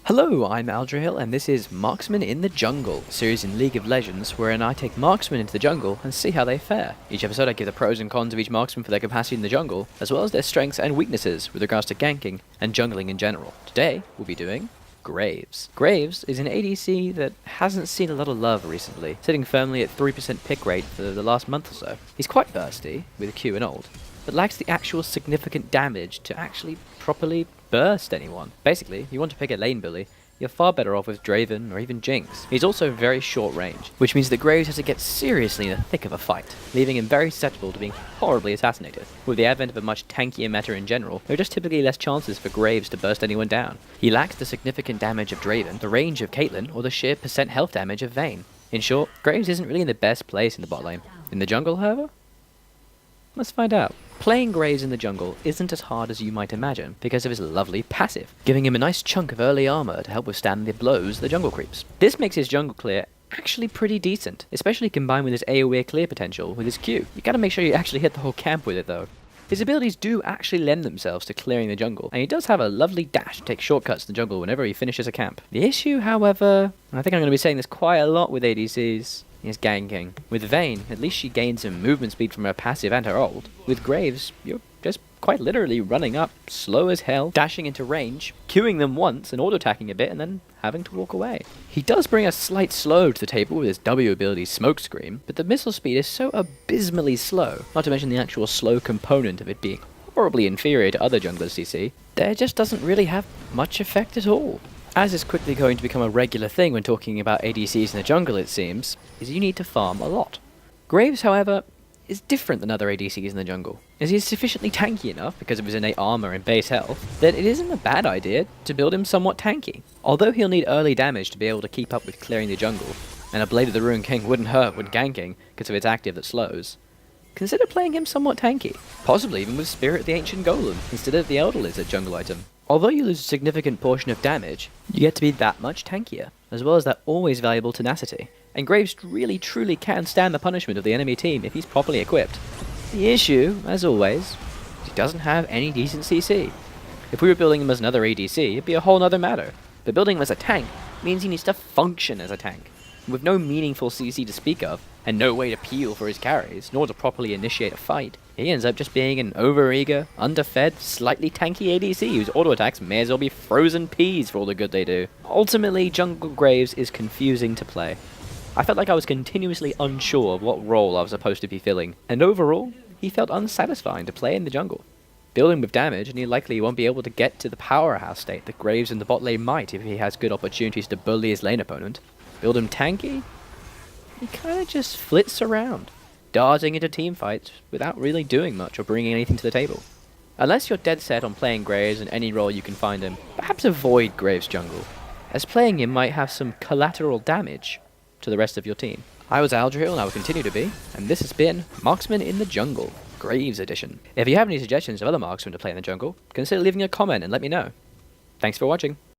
Hello, I'm Aldrahill, and this is Marksmen in the Jungle, a series in League of Legends wherein I take marksmen into the jungle and see how they fare. Each episode I give the pros and cons of each marksman for their capacity in the jungle, as well as their strengths and weaknesses with regards to ganking and jungling in general. Today, we'll be doing Graves. Graves is an ADC that hasn't seen a lot of love recently, sitting firmly at 3% pick rate for the last month or so. He's quite bursty, with a Q and ult, but lacks the actual significant damage to actually properly burst anyone. Basically, you want to pick a lane bully, you're far better off with Draven or even Jinx. He's also very short range, which means that Graves has to get seriously in the thick of a fight, leaving him very susceptible to being horribly assassinated. With the advent of a much tankier meta in general, there are just typically less chances for Graves to burst anyone down. He lacks the significant damage of Draven, the range of Caitlyn, or the sheer percent health damage of Vayne. In short, Graves isn't really in the best place in the bot lane. In the jungle, however? Let's find out. Playing Graves in the jungle isn't as hard as you might imagine because of his lovely passive, giving him a nice chunk of early armor to help withstand the blows of the jungle creeps. This makes his jungle clear actually pretty decent, especially combined with his AoE clear potential with his Q. You gotta make sure you actually hit the whole camp with it though. His abilities do actually lend themselves to clearing the jungle, and he does have a lovely dash to take shortcuts in the jungle whenever he finishes a camp. The issue, however, and I think I'm going to be saying this quite a lot with ADCs, is ganking. With Vayne, at least she gains some movement speed from her passive and her ult. With Graves, you're just quite literally running up, slow as hell, dashing into range, queuing them once and auto-attacking a bit, and then having to walk away. He does bring a slight slow to the table with his W ability Smokescream, but the missile speed is so abysmally slow, not to mention the actual slow component of it being horribly inferior to other junglers CC, that it just doesn't really have much effect at all. As is quickly going to become a regular thing when talking about ADCs in the jungle, it seems, is you need to farm a lot. Graves, however, is different than other ADCs in the jungle, as he is sufficiently tanky enough, because of his innate armor and base health, that it isn't a bad idea to build him somewhat tanky. Although he'll need early damage to be able to keep up with clearing the jungle, and a Blade of the Ruined King wouldn't hurt when ganking because of its active that slows, consider playing him somewhat tanky, possibly even with Spirit of the Ancient Golem instead of the Elder Lizard jungle item. Although you lose a significant portion of damage, you get to be that much tankier, as well as that always valuable tenacity. And Graves really truly can stand the punishment of the enemy team if he's properly equipped. The issue, as always, is he doesn't have any decent CC. If we were building him as another ADC, it'd be a whole nother matter. But building him as a tank means he needs to function as a tank. With no meaningful CC to speak of, and no way to peel for his carries, nor to properly initiate a fight, he ends up just being an over-eager, underfed, slightly tanky ADC whose auto-attacks may as well be frozen peas for all the good they do. Ultimately, Jungle Graves is confusing to play. I felt like I was continuously unsure of what role I was supposed to be filling, and overall, he felt unsatisfying to play in the jungle. Build him with damage, and he likely won't be able to get to the powerhouse state that Graves in the bot lane might if he has good opportunities to bully his lane opponent. Build him tanky? He kinda just flits around, darting into teamfights without really doing much or bringing anything to the table. Unless you're dead set on playing Graves in any role you can find him, perhaps avoid Graves jungle, as playing him might have some collateral damage to the rest of your team. I was Aldrahill and I will continue to be, and this has been Marksmen in the Jungle, Graves edition. If you have any suggestions of other marksmen to play in the jungle, consider leaving a comment and let me know. Thanks for watching.